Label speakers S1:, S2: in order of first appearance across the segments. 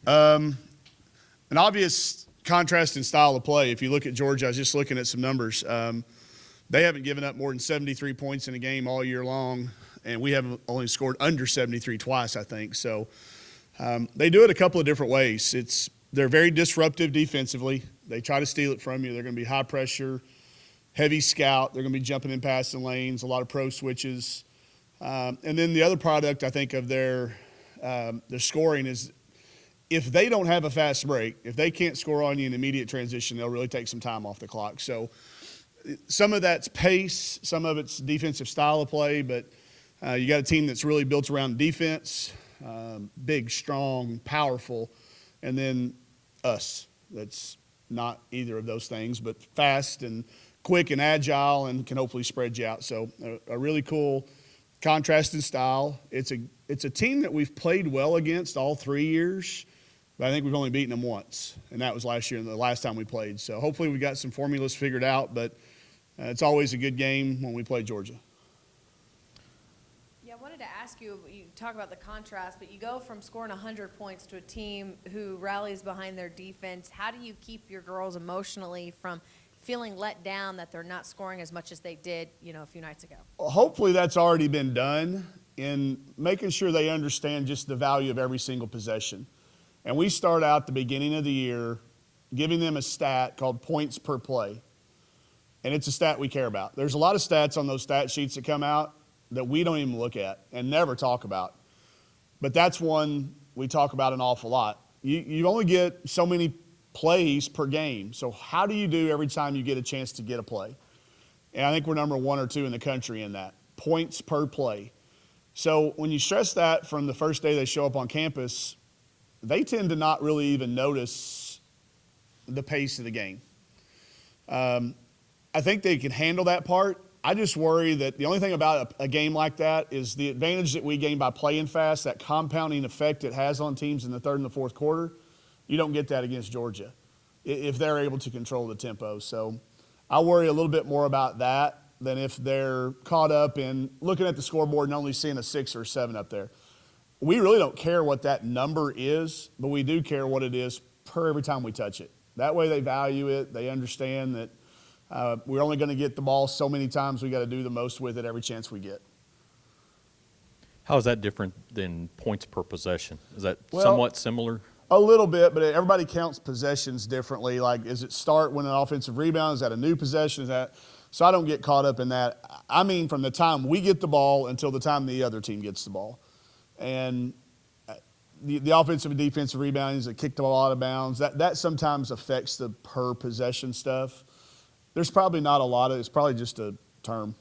S1: An obvious contrast in style of play. If you look at Georgia, I was just looking at some numbers. They haven't given up more than 73 points in a game all year long, and we have only scored under 73 twice, I think. So they do it a couple of different ways. They're very disruptive defensively. They try to steal it from you. They're going to be high pressure, heavy scout. They're going to be jumping in passing lanes, a lot of pro switches. And then the other product, I think, of their scoring is if they don't have a fast break, if they can't score on you in immediate transition, they'll really take some time off the clock. So some of that's pace, some of it's defensive style of play, but you got a team that's really built around defense, big, strong, powerful, and then us. That's not either of those things, but fast and quick and agile and can hopefully spread you out. So a really cool contrasted style. It's a team that we've played well against all 3 years, but I think we've only beaten them once, and that was last year and the last time we played. So hopefully we got some formulas figured out, but it's always a good game when we play Georgia.
S2: Yeah, I wanted to ask you, you talk about the contrast, but you go from scoring 100 points to a team who rallies behind their defense. How do you keep your girls emotionally from feeling let down that they're not scoring as much as they did, a few nights ago?
S1: Well, hopefully that's already been done in making sure they understand just the value of every single possession. And we start out the beginning of the year giving them a stat called points per play. And it's a stat we care about. There's a lot of stats on those stat sheets that come out that we don't even look at and never talk about. But that's one we talk about an awful lot. You only get so many plays per game. So how do you do every time you get a chance to get a play? And I think we're number 1 or 2 in the country in that. Points per play. So when you stress that from the first day they show up on campus, they tend to not really even notice the pace of the game. I think they can handle that part. I just worry that the only thing about a game like that is the advantage that we gain by playing fast, that compounding effect it has on teams in the third and the fourth quarter. You don't get that against Georgia if they're able to control the tempo. So I worry a little bit more about that than if they're caught up in looking at the scoreboard and only seeing a 6 or 7 up there. We really don't care what that number is, but we do care what it is per every time we touch it. That way they value it. They understand that we're only going to get the ball so many times. We got to do the most with it every chance we get.
S3: How is that different than points per possession? Is that somewhat similar?
S1: A little bit, but everybody counts possessions differently. Like, is it start when an offensive rebound? Is that a new possession? So I don't get caught up in that. I mean, from the time we get the ball until the time the other team gets the ball. And the offensive and defensive reboundings that kick the ball out of bounds, that sometimes affects the per possession stuff. There's probably not a lot of, it's probably just a term.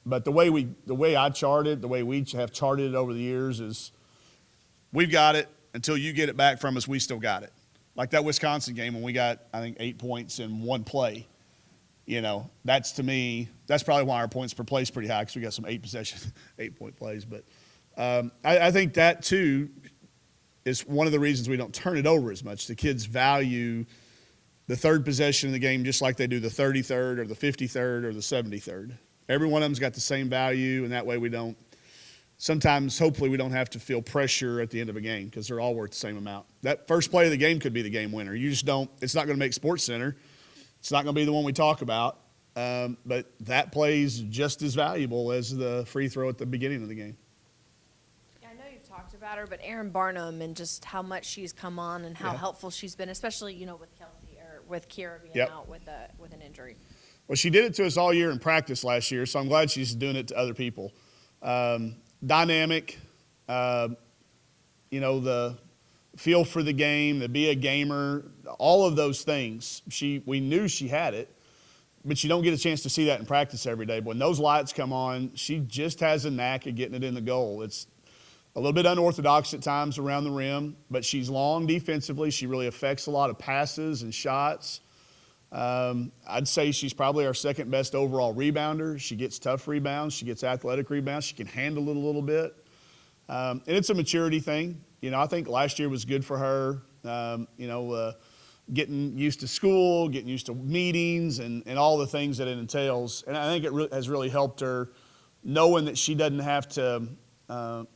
S1: But the way I chart it, the way we have charted it over the years is we've got it until you get it back from us, we still got it. Like that Wisconsin game when we got, I think, 8 points in one play. That's to me, that's probably why our points per play is pretty high because we got some 8-point plays. But I think that, too, is one of the reasons we don't turn it over as much. The kids value the third possession of the game just like they do the 33rd or the 53rd or the 73rd. Every one of them's got the same value, and that way we don't – sometimes, hopefully, we don't have to feel pressure at the end of a game because they're all worth the same amount. That first play of the game could be the game winner. You just don't – it's not going to make SportsCenter. It's not going to be the one we talk about. But that play is just as valuable as the free throw at the beginning of the game.
S2: I know you've talked about her, but Erin Barnum and just how much she's come on and how helpful she's been, especially, with Kelsey or with Kiera being out with an injury.
S1: Well, she did it to us all year in practice last year, so I'm glad she's doing it to other people. Dynamic, the feel for the game, to be a gamer, all of those things. We knew she had it, but you don't get a chance to see that in practice every day. But when those lights come on, she just has a knack of getting it in the goal. It's a little bit unorthodox at times around the rim, but she's long defensively. She really affects a lot of passes and shots. I'd say she's probably our second best overall rebounder. She gets tough rebounds. She gets athletic rebounds. She can handle it a little bit. And it's a maturity thing. I think last year was good for her, getting used to school, getting used to meetings and all the things that it entails. And I think it has really helped her knowing that she doesn't have to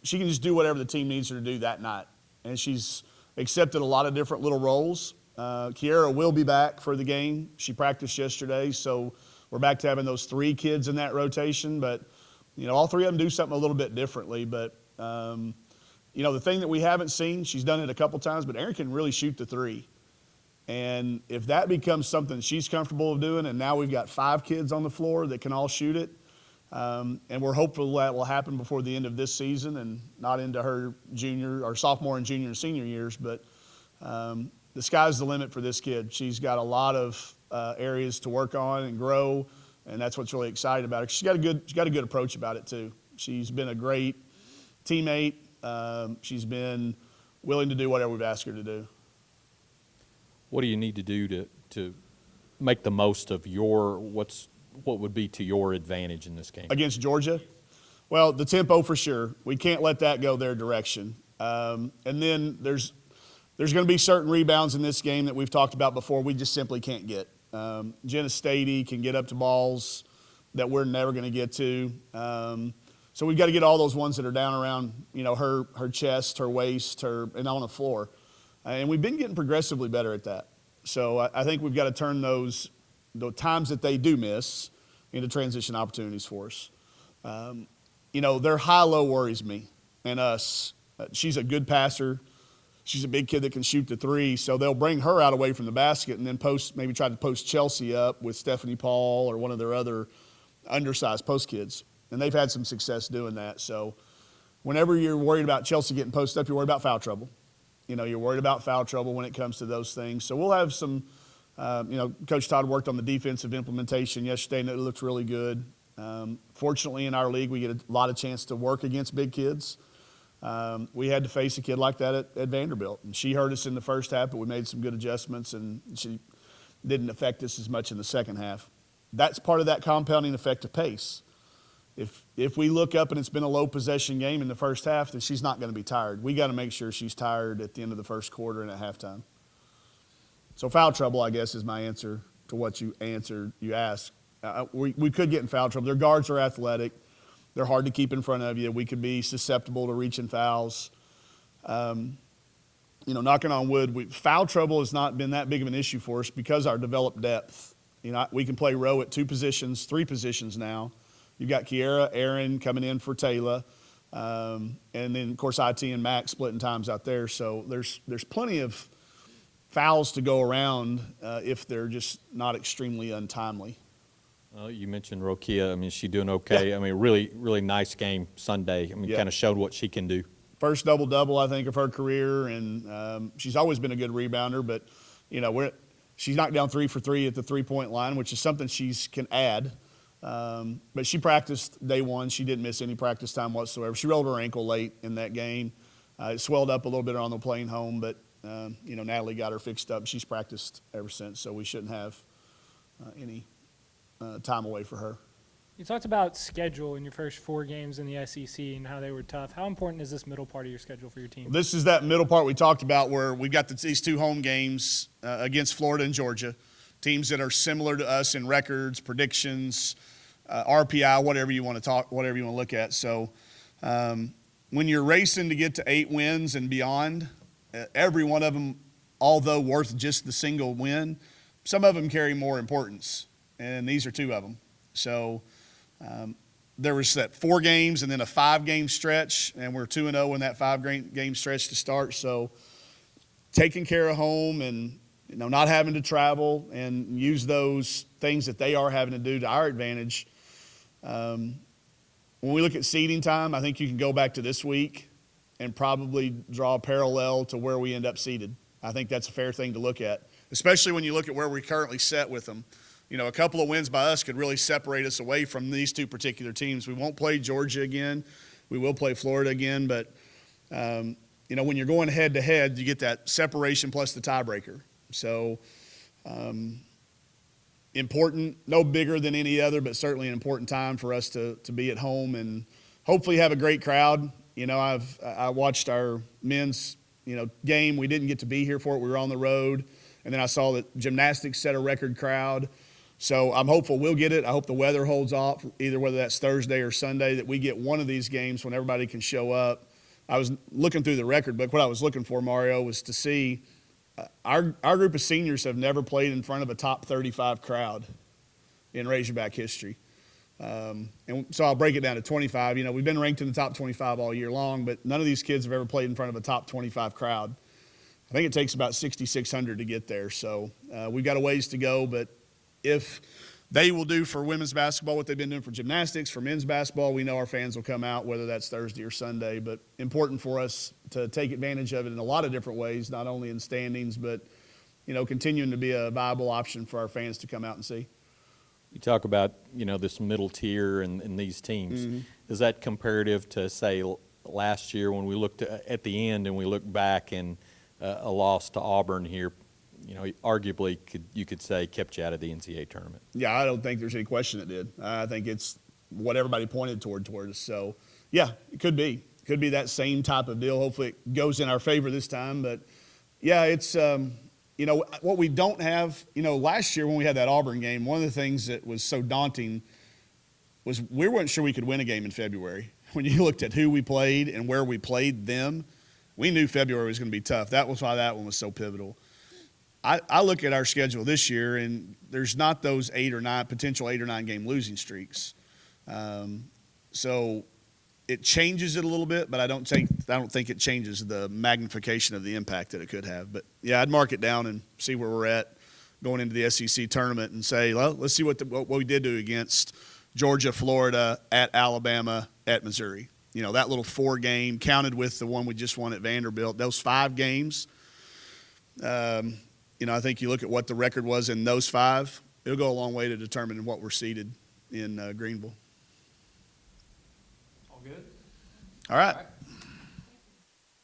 S1: she can just do whatever the team needs her to do that night. And she's accepted a lot of different little roles. Kiera will be back for the game. She practiced yesterday, so we're back to having those 3 kids in that rotation. But, all 3 of them do something a little bit differently. But, the thing that we haven't seen, she's done it a couple times, but Erin can really shoot the 3. And if that becomes something she's comfortable doing, and now we've got 5 kids on the floor that can all shoot it, and we're hopeful that will happen before the end of this season and not into her junior or sophomore and junior and senior years. But the sky's the limit for this kid. She's got a lot of areas to work on and grow, and that's what's really exciting about her. She's got a good approach about it too. She's been a great teammate. She's been willing to do whatever we've asked her to do.
S3: What do you need to do to make the most of what would be to your advantage in this game?
S1: Against Georgia? Well, the tempo for sure. We can't let that go their direction. And then there's going to be certain rebounds in this game that we've talked about before we just simply can't get. Jenna Stady can get up to balls that we're never going to get to. So we've got to get all those ones that are down around, her chest, her waist, and on the floor. And we've been getting progressively better at that. So I think we've got to turn the times that they do miss into transition opportunities for us. Their high-low worries me and us. She's a good passer. She's a big kid that can shoot the 3, so they'll bring her out away from the basket and then maybe try to post Chelsea up with Stephanie Paul or one of their other undersized post kids. And they've had some success doing that. So whenever you're worried about Chelsea getting posted up, you're worried about foul trouble. You're worried about foul trouble when it comes to those things. So we'll have some, Coach Todd worked on the defensive implementation yesterday, and it looks really good. Fortunately, in our league, we get a lot of chance to work against big kids. We had to face a kid like that at Vanderbilt. And she hurt us in the first half, but we made some good adjustments, and she didn't affect us as much in the second half. That's part of that compounding effect of pace. If we look up and it's been a low possession game in the first half, then she's not going to be tired. We got to make sure she's tired at the end of the first quarter and at halftime. So foul trouble, I guess, is my answer to what you asked. We could get in foul trouble. Their guards are athletic. They're hard to keep in front of you. We could be susceptible to reaching fouls. Knocking on wood, foul trouble has not been that big of an issue for us because our developed depth. We can play row at 2 positions, 3 positions now. You've got Kiera, Erin coming in for Taylor, and then, of course, IT and Max splitting times out there. So there's plenty of fouls to go around if they're just not extremely untimely.
S3: You mentioned Rokia. I mean, is she doing okay?
S1: Yeah.
S3: I mean, really, really nice game Sunday. I mean,
S1: Yeah.
S3: kind of showed what she can do.
S1: First double-double, I think, of her career, and she's always been a good rebounder. But, she's knocked down 3 for 3 at the three-point line, which is something she can add. But she practiced day 1. She didn't miss any practice time whatsoever. She rolled her ankle late in that game. It swelled up a little bit on the plane home, but, Natalie got her fixed up. She's practiced ever since, so we shouldn't have any time away for her.
S4: You talked about schedule in your first 4 games in the SEC and how they were tough. How important is this middle part of your schedule for your team?
S1: This is that middle part we talked about where we've got these 2 home games against Florida and Georgia, teams that are similar to us in records, predictions, RPI, whatever you want to look at. So when you're racing to get to 8 wins and beyond, every one of them, although worth just the single win, some of them carry more importance, and these are 2 of them. So there was that 4 games and then a 5-game stretch, and we're 2-0 in that 5-game stretch to start. So taking care of home and not having to travel and use those things that they are having to do to our advantage. When we look at seeding time, I think you can go back to this week and probably draw a parallel to where we end up seeded. I think that's a fair thing to look at, especially when you look at where we're currently set with them. A couple of wins by us could really separate us away from these 2 particular teams. We won't play Georgia again. We will play Florida again. But, when you're going head-to-head, you get that separation plus the tiebreaker. So, important, no bigger than any other, but certainly an important time for us to be at home and hopefully have a great crowd. I watched our men's, game. We didn't get to be here for it. We were on the road. And then I saw that gymnastics set a record crowd. So I'm hopeful we'll get it. I hope the weather holds off, either whether that's Thursday or Sunday, that we get one of these games when everybody can show up I was looking through the record book. What I was looking for, Mario, was to see our group of seniors have never played in front of a top 35 crowd in Razorback history. And so I'll break it down to 25. You know, we've been ranked in the top 25 all year long, but none of these kids have ever played in front of a top 25 crowd. I think it takes about 6,600 to get there. So we've got a ways to go, but if they will do for women's basketball what they've been doing for gymnastics, for men's basketball, we know our fans will come out, whether that's Thursday or Sunday. But important for us to take advantage of it in a lot of different ways, not only in standings, but, you know, continuing to be a viable option for our fans to come out and see.
S3: You talk about, you know, this middle tier and these teams.
S1: Mm-hmm.
S3: Is that comparative to, say, last year when we looked at the end and we looked back and a loss to Auburn here, you know, arguably you could say kept you out of the NCAA tournament?
S1: Yeah, I don't think there's any question it did. I think it's what everybody pointed toward us. So, yeah, it could be. It could be that same type of deal. Hopefully it goes in our favor this time. But, yeah, it's you know, what we don't have, you know, last year when we had that Auburn game, one of the things that was so daunting was we weren't sure we could win a game in February. When you looked at who we played and where we played them, we knew February was going to be tough. That was why that one was so pivotal. I look at our schedule this year, and there's not those potential 8 or 9 game losing streaks. So it changes it a little bit, but I don't think it changes the magnification of the impact that it could have. But yeah, I'd mark it down and see where we're at going into the SEC tournament and say, well, let's see what we did do against Georgia, Florida, at Alabama, at Missouri. You know, that little 4 game counted with the one we just won at Vanderbilt. Those 5 games, you know, I think you look at what the record was in those 5, it'll go a long way to determining what we're seated in Greenville.
S5: All good?
S1: All right.
S5: All right.